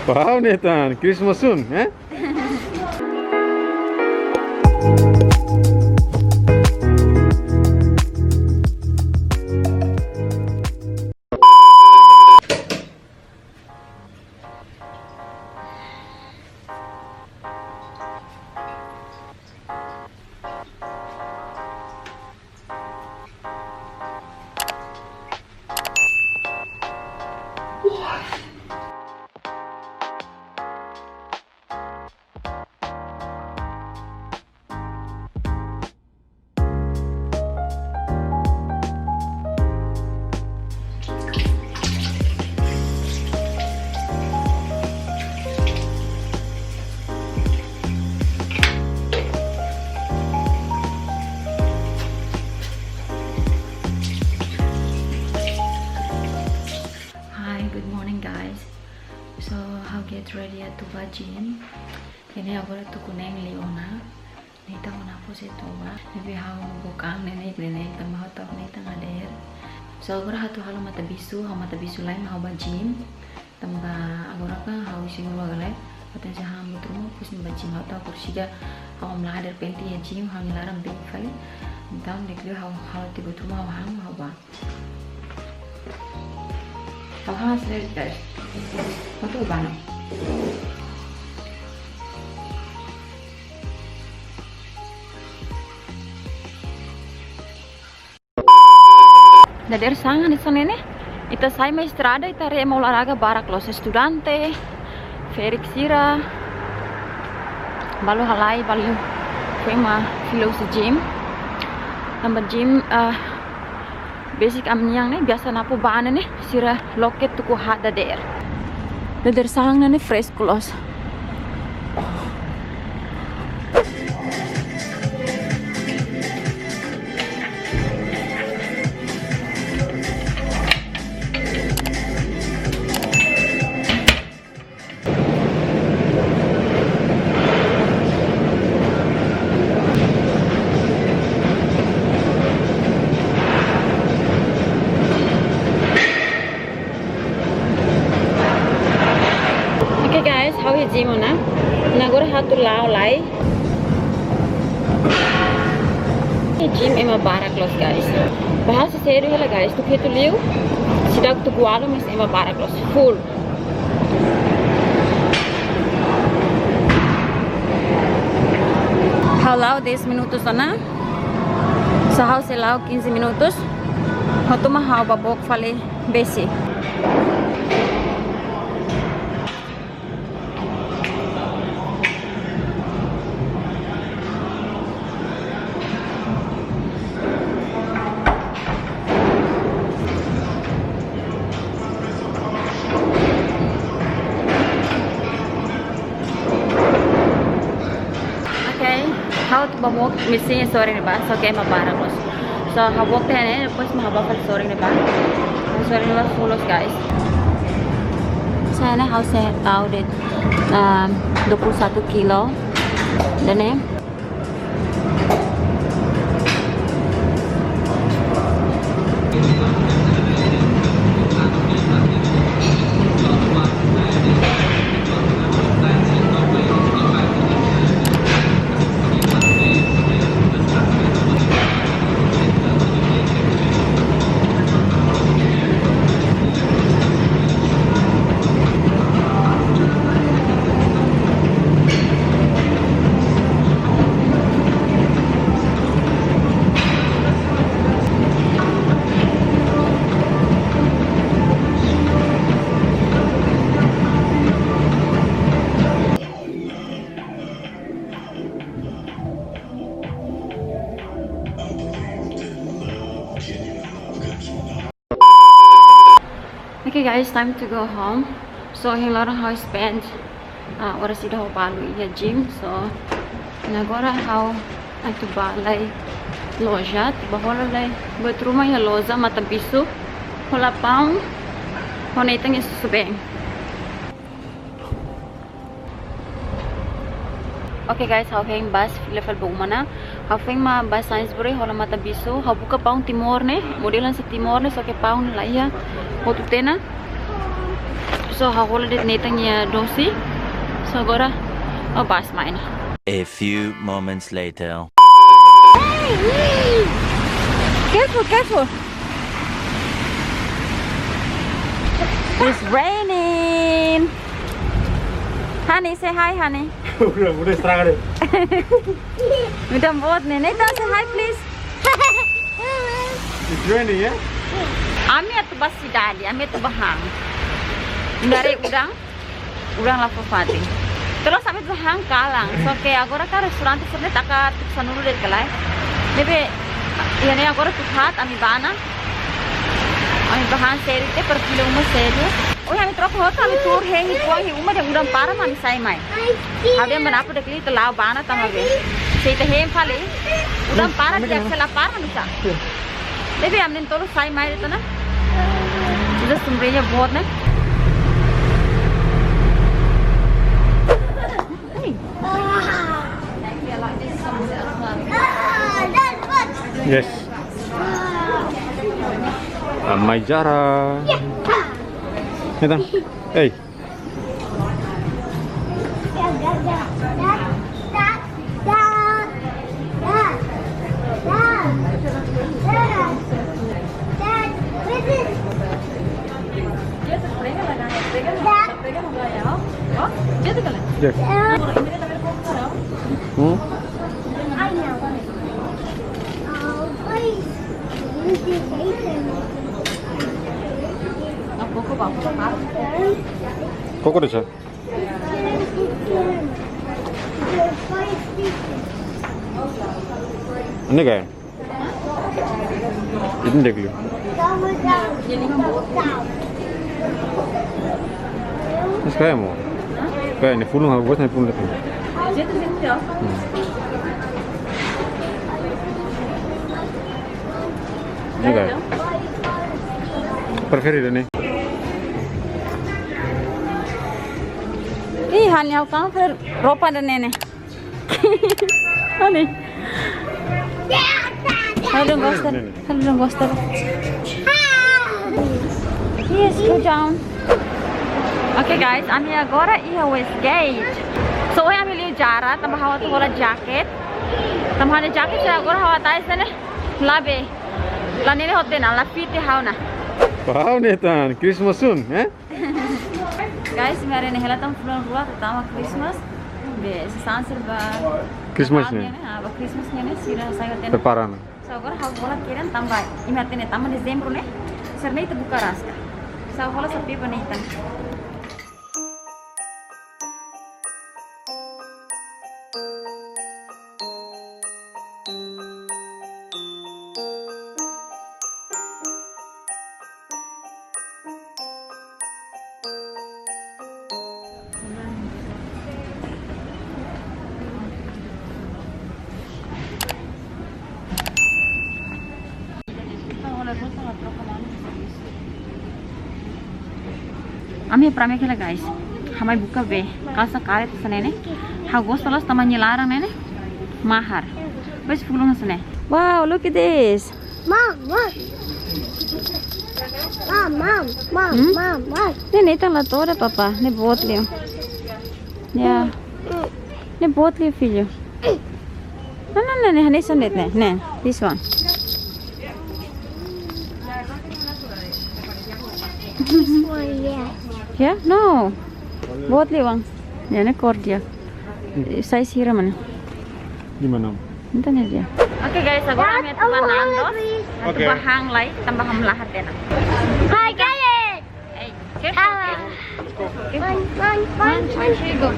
Paham nih tan, Christmas soon, eh? Get ready to gym. Ini agora tu kuneng Leona. Nita unapo se toba. Nebe hau bukang nenek tambah top nita ngader. So agora hatu halu mata bisu lain hau ba gym. Tambah agora kan hau singu agale. Paten sa ham butrumo pus ba gym hau ta kursiga hau hamlaha der penti ya gym hau nilaram big fali. Então dekli hau ti butrumo hau ba. Hau seret guys. Hotu bana. Dader sangan di sana nih. Ita sai ma estrada ita re mau olahraga barak los restaurante. Ferik sira. Balu halai balu kema filos gym. Tambah gym basic amniang nih biasa napo bana nih sira loket tuku hat dader. Dader sangan nih fresh clothes. How is gym na? Agora hatu lao lai. Gym ema barak los guys. Bahasa sério hela guys. Tu ketu liu. Sidak tu gualo mas ema barak los full. How lao 10 minutos na? Sa how se lao 15 minutos. Hotu ma how babok fali besi. How to bamok missing sorry nih ba, so kayak mabarang los. So habok teh nih, depois mahabak sorry nih ba. Sorry nih ba fulos guys. Saya nih how saya tahu deh 21 kilo dan nih. Okay guys, time to go home. So hilaro how I spend oras ida ho balu iya gym. So agora how to balay loja, bahola lay buat rumah ya loja mata bisu. Hola pang, honetang isusubeng. Okay guys, how heng bus level bumana. How heng ma bus science buri hola mata bisu. How buka paung Timor ne, modelan sa Timor ne so ke paung laya. Hotu tena. So agora dit netanya dosi. So agora bas main. A few moments later. Hey! Careful, careful. It's raining. Honey, say hi, honey. udah setengah deh. Udah buat nih. Nathan, say hi, please. It's raining ya? Ami atu basi dali, ami atu bahang. Dari udang lapor fati. Terus ami bahang kalang. So kayak agora kan restaurante sebenarnya takat sanuru deh kelai. Nebe, ya nih agora tuhat ami bana. Ami bahang seri te per kilo umur seri. Oh ami troka hotu ami tur hei puang hei umur yang udang parah mami sai mai. Ada yang menapu dek li telau bana tamabe. Sei te hei fali. Udang parah dia sela parah hanusa. Nebe amne tolu sai mai itu na. Udah sumbernya buat nih. Yes. Amai Jara. Nathan, hey. Yes. Kok udah sih? Ini kayak? Ini deh dulu. Ini kayak mau? Kayak ini fulan aku buat nih fulan itu. Ini kayak? Preferir ini. Ih, hanya kamu per ropa dan nenek. Ani. Halo gosta. Halo gosta. Yes, go down. Okay guys, ami agora west gate. So ami liu jara tambah hawa tu bola jacket. Tambah ada jacket saya agora hawa tais nih. Labe. Lanene hote na la fiti hawa na. Wow, Nathan, Christmas soon, eh? Guys, hari ini helatan bulan dua pertama Christmas. Be, sesan serba Christmas nih. Apa Christmasnya nih sira saya tanya. Preparan. So agora hal bola kiran tambah. Imatene tambah Desember nih. Serna itu buka raska. So bola sepi panitan. Ami prame kela guys, hamai buka be, kalsa kare tu sana ne, hagos talas tamannya larang ne, mahar, bes fulung sana. Wow, look at this. Mom, look. Mom, look. Ini tang la toda papa, ne bot liyo. Ya, ne bot liyo filho. No, hani sandet ne, this one. This one, yeah. Ya, no. Bot liyo bang. Ya ne kor dia. Size hira mana? Gimana? Entah nih dia. Oke guys, agora kami tuh Nandos. Oke. Bahang lai, tambah hamlaha tena. Hi, guys. Hey, careful. One, Go.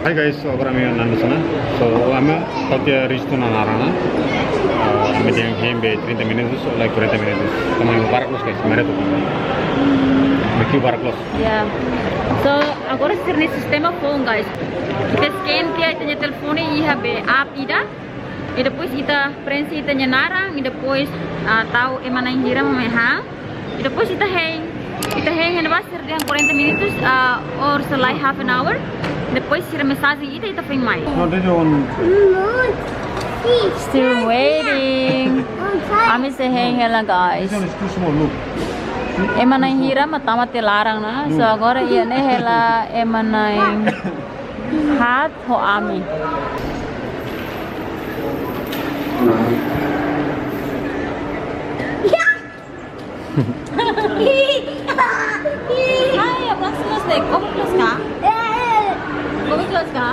Hi guys, agora kami Nandos na. So, kami pakai restaurant narana. Kami yang hembe 30 minutos, like 40 minutos. Kami yang parklos guys, mana tuh? Kami parklos. Ya. So, agora sirne sistema phone guys. Kita scan dia itanya telefone iha be app ida. E depois kita preenche itanya narang, e depois tahu emana ingira mamehang. E depois kita hang na base dia 40 minutos or selai half an hour. Depois sira mensagem ita feng mai. No, dia on. Look. still waiting. Kami say hey lang guys. This one is too small, look. Eman na hira matama tilarang na. So agora iyan hela eman na hat ho ami. Ay, aplas plus dek. Kamu plus ka? Kamu plus ka?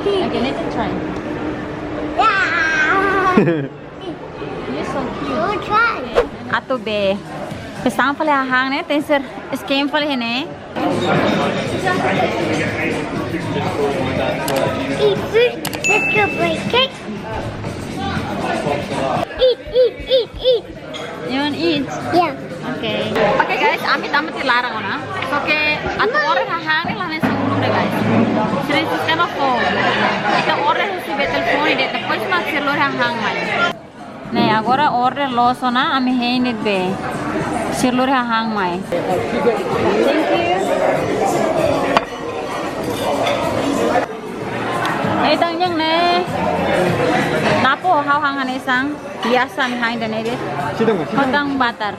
Okay, let's try. You're so cute. try. Ato be. Pesang pala hang ne, tenser scheme pala hene. Eat first. Let's go play cake. Eat. You want eat? Yeah. Okay. Okay guys, amit tilarang ko na. So okay, ato orang hahangin lang sa ulo na guys. Sila sistema phone. Ito orang si betel phone ide tapos magsirlo hang man. Ne, agora order loso na ami heinit be. Sirlo hang mai. Thank you. Itang yang ne. Napo hawhangan isang biasa mi hain dan edit. Hotang butter.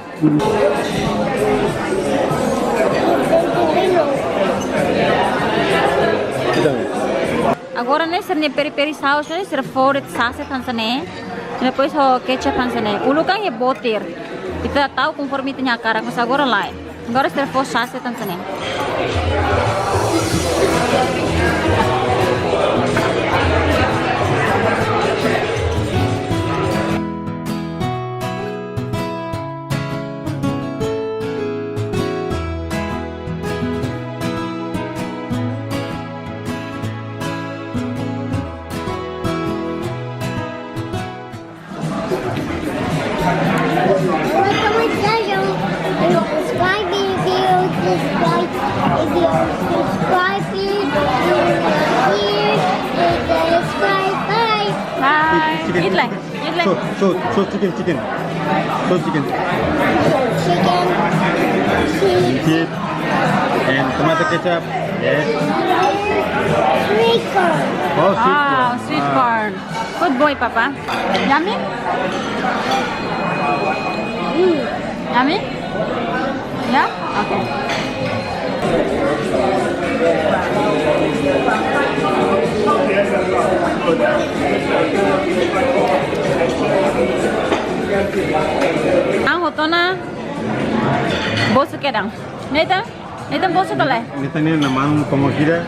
Agora ne ser ne peri sauce ne ser favorite sauce tansane. Depois ho ketchup tansane. Ulu kan ye botir. Kita tahu conforme tinha cara mas agora lá. Agora ser for sauce tansane. Eat like. So chicken. So chicken. Chicken. And tomato ketchup. Yes. Sweet corn. Oh, Sweet corn. Good boy, Papa. Yummy? Yummy? Yeah? Okay. Ang hoto na. Bosu kedang. Neta bosu tole. Nita ni naman como gira,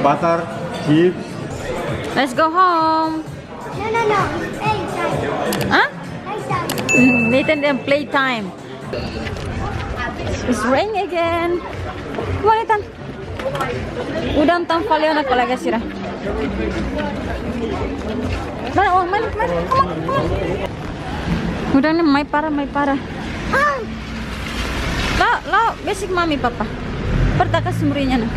butter, chips. Let's go home. No. Hey, time. Huh? Hey, time. Nathan then playtime. It's raining again. Come on, Nathan. Udang tam fali na kolega sira. Mali. Come on. Udang ni may para. Lo, basic mami papa. Pertakas murinya na.